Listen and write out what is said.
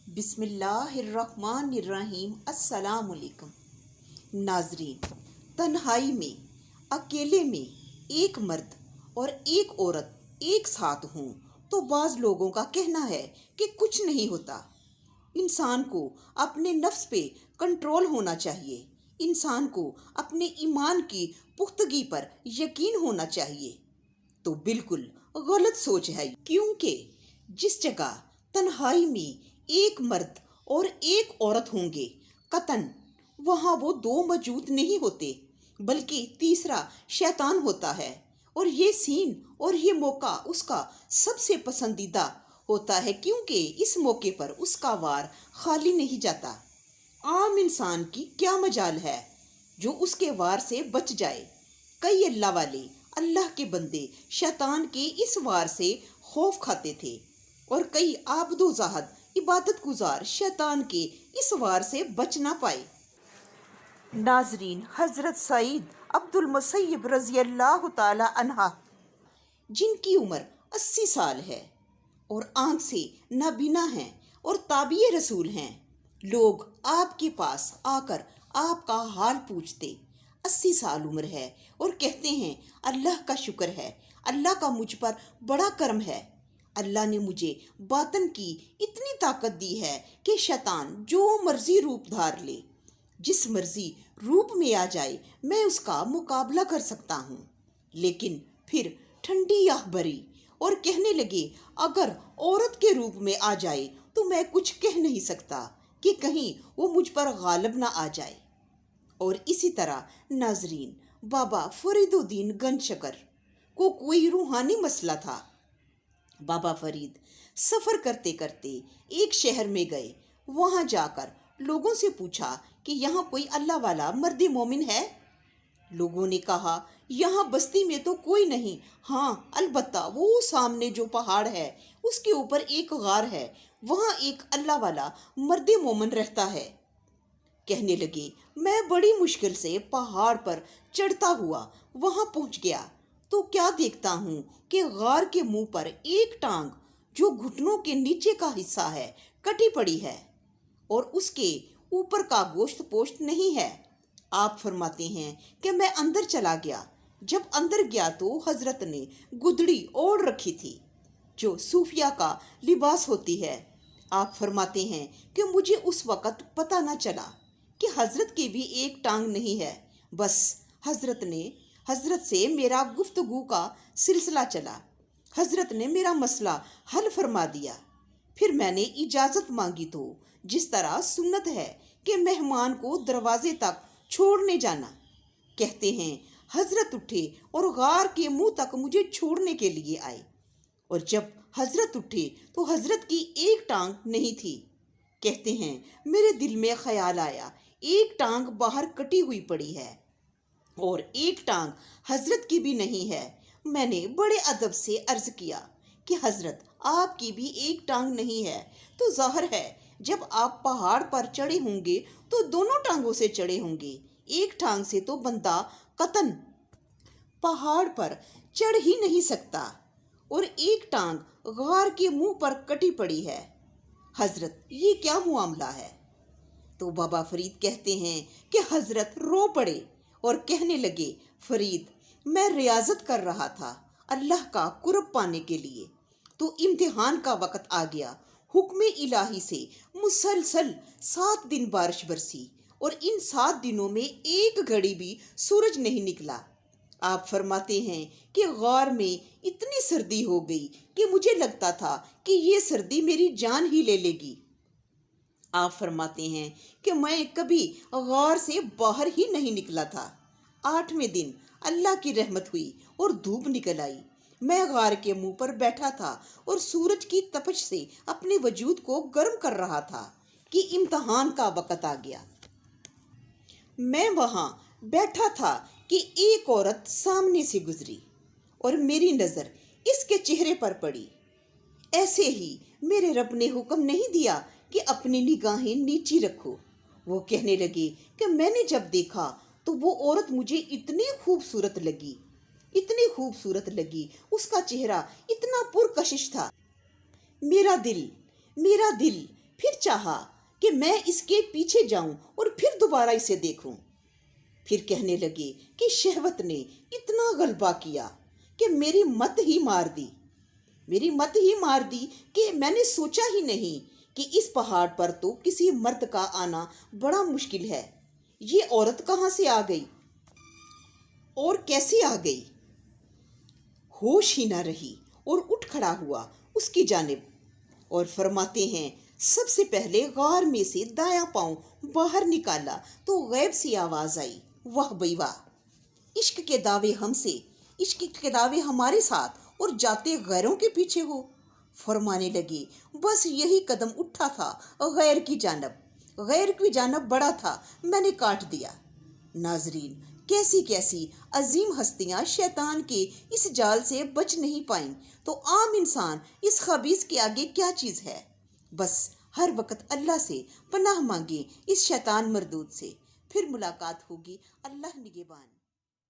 بسم اللہ الرحمن الرحیم۔ السلام علیکم ناظرین، تنہائی میں، اکیلے میں ایک مرد اور ایک عورت ایک ساتھ ہوں تو بعض لوگوں کا کہنا ہے کہ کچھ نہیں ہوتا۔ انسان کو اپنے نفس پہ کنٹرول ہونا چاہیے، انسان کو اپنے ایمان کی پختگی پر یقین ہونا چاہیے۔ تو بالکل غلط سوچ ہے، کیونکہ جس جگہ تنہائی میں ایک مرد اور ایک عورت ہوں گے، قطعاً وہاں وہ دو موجود نہیں ہوتے، بلکہ تیسرا شیطان ہوتا ہے، اور یہ سین اور یہ موقع اس کا سب سے پسندیدہ ہوتا ہے، کیونکہ اس موقع پر اس کا وار خالی نہیں جاتا۔ عام انسان کی کیا مجال ہے جو اس کے وار سے بچ جائے۔ کئی اللہ والے، اللہ کے بندے شیطان کے اس وار سے خوف کھاتے تھے، اور کئی عابد و زاہد عبادت گزار شیطان کے اس وار سے بچ نہ پائے۔ ناظرین، حضرت سعید عبد المسیب رضی اللہ تعالی عنہ، جن کی عمر 80 سال ہے اور آنکھ سے نابینا ہیں اور تابع رسول ہیں، لوگ آپ کے پاس آ کر آپ کا حال پوچھتے۔ 80 سال عمر ہے اور کہتے ہیں اللہ کا شکر ہے، اللہ کا مجھ پر بڑا کرم ہے، اللہ نے مجھے باطن کی اتنی طاقت دی ہے کہ شیطان جو مرضی روپ دھار لے، جس مرضی روپ میں آ جائے، میں اس کا مقابلہ کر سکتا ہوں۔ لیکن پھر ٹھنڈی آہ بھری اور کہنے لگے اگر عورت کے روپ میں آ جائے تو میں کچھ کہہ نہیں سکتا کہ کہیں وہ مجھ پر غالب نہ آ جائے۔ اور اسی طرح ناظرین، بابا فرید الدین گنج شکر کو کوئی روحانی مسئلہ تھا۔ بابا فرید سفر کرتے کرتے ایک شہر میں گئے، وہاں جا کر لوگوں سے پوچھا کہ یہاں کوئی اللہ والا مرد مومن ہے؟ لوگوں نے کہا یہاں بستی میں تو کوئی نہیں، ہاں البتہ وہ سامنے جو پہاڑ ہے اس کے اوپر ایک غار ہے، وہاں ایک اللہ والا مرد مومن رہتا ہے۔ کہنے لگے میں بڑی مشکل سے پہاڑ پر چڑھتا ہوا وہاں پہنچ گیا تو کیا دیکھتا ہوں کہ غار کے منہ پر ایک ٹانگ جو گھٹنوں کے نیچے کا حصہ ہے کٹی پڑی ہے، اور اس کے اوپر کا گوشت پوشت نہیں ہے۔ آپ فرماتے ہیں کہ میں اندر چلا گیا، جب اندر گیا تو حضرت نے گدڑی اوڑھ رکھی تھی جو صوفیہ کا لباس ہوتی ہے۔ آپ فرماتے ہیں کہ مجھے اس وقت پتہ نہ چلا کہ حضرت کی بھی ایک ٹانگ نہیں ہے، بس حضرت سے میرا گفتگو کا سلسلہ چلا، حضرت نے میرا مسئلہ حل فرما دیا۔ پھر میں نے اجازت مانگی تو جس طرح سنت ہے کہ مہمان کو دروازے تک چھوڑنے جانا، کہتے ہیں حضرت اٹھے اور غار کے منہ تک مجھے چھوڑنے کے لیے آئے، اور جب حضرت اٹھے تو حضرت کی ایک ٹانگ نہیں تھی۔ کہتے ہیں میرے دل میں خیال آیا ایک ٹانگ باہر کٹی ہوئی پڑی ہے اور ایک ٹانگ حضرت کی بھی نہیں ہے۔ میں نے بڑے ادب سے عرض کیا کہ حضرت آپ کی بھی ایک ٹانگ نہیں ہے، تو ظاہر ہے جب آپ پہاڑ پر چڑھے ہوں گے تو دونوں ٹانگوں سے چڑھے ہوں گے، ایک ٹانگ سے تو بندہ قطعاً پہاڑ پر چڑھ ہی نہیں سکتا، اور ایک ٹانگ غار کے منہ پر کٹی پڑی ہے۔ حضرت یہ کیا معاملہ ہے؟ تو بابا فرید کہتے ہیں کہ حضرت رو پڑے اور کہنے لگے فرید، میں ریاضت کر رہا تھا اللہ کا قرب پانے کے لیے، تو امتحان کا وقت آ گیا، حکم الہی سے مسلسل 7 دن بارش برسی، اور ان 7 دنوں میں ایک گھڑی بھی سورج نہیں نکلا۔ آپ فرماتے ہیں کہ غار میں اتنی سردی ہو گئی کہ مجھے لگتا تھا کہ یہ سردی میری جان ہی لے لے گی۔ آپ فرماتے ہیں کہ میں کبھی غار سے باہر ہی نہیں نکلا تھا۔ 8ویں دن اللہ کی رحمت ہوئی اور دھوپ نکل آئی، میں غار کے منہ پر بیٹھا تھا اور سورج کی تپش سے اپنے وجود کو گرم کر رہا تھا کہ امتحان کا وقت آ گیا۔ میں وہاں بیٹھا تھا کہ ایک عورت سامنے سے گزری اور میری نظر اس کے چہرے پر پڑی۔ ایسے ہی میرے رب نے حکم نہیں دیا کہ اپنی نگاہیں نیچی رکھو۔ وہ کہنے لگے کہ میں نے جب دیکھا تو وہ عورت مجھے اتنی خوبصورت لگی، اس کا چہرہ اتنا پرکشش تھا، میرا دل پھر چاہا کہ میں اس کے پیچھے جاؤں اور پھر دوبارہ اسے دیکھوں۔ پھر کہنے لگے کہ شہوت نے اتنا غلبہ کیا کہ میری مت ہی مار دی کہ میں نے سوچا ہی نہیں کہ اس پہاڑ پر تو کسی مرد کا آنا بڑا مشکل ہے۔ یہ عورت کہاں سے آ گئی اور کیسے آ گئی؟ ہوش ہی نہ رہی اور اٹھ کھڑا ہوا اس کی جانب اور فرماتے ہیں سب سے پہلے غار میں سے دایاں پاؤں باہر نکالا تو غیب سی آواز آئی، واہ بھئی واہ، عشق کے دعوے ہم سے، عشق کے دعوے ہمارے ساتھ اور جاتے غیروں کے پیچھے ہو۔ فرمانے لگے بس یہی قدم اٹھا تھا غیر کی جانب بڑا تھا، میں نے کاٹ دیا۔ ناظرین، کیسی کیسی عظیم ہستیاں شیطان کے اس جال سے بچ نہیں پائیں، تو عام انسان اس خبیث کے آگے کیا چیز ہے؟ بس ہر وقت اللہ سے پناہ مانگیں اس شیطان مردود سے، پھر ملاقات ہوگی۔ اللہ نگہبان۔